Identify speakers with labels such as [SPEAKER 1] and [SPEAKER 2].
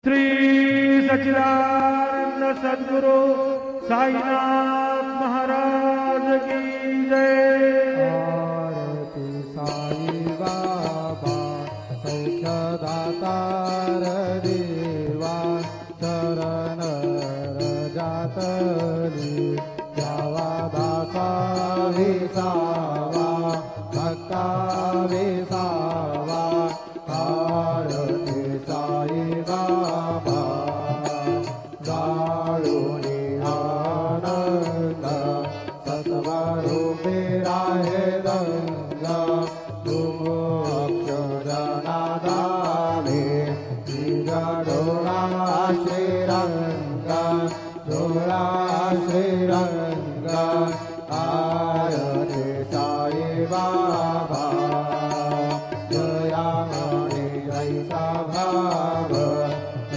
[SPEAKER 1] श्री सच्चिदानंद सद्गुरु साईनाथ महाराज की जय।
[SPEAKER 2] आरती साई बाबा सौख्यदातार देवा चरण रजातली जावा दासा विसावा भक्ता विसावा। आरती साई बाबा गाळुनी आनंद सत्वरूपे राहे दंग तुम अक्षरनादाने डोळा श्रीरंग डोळा श्रीरंग।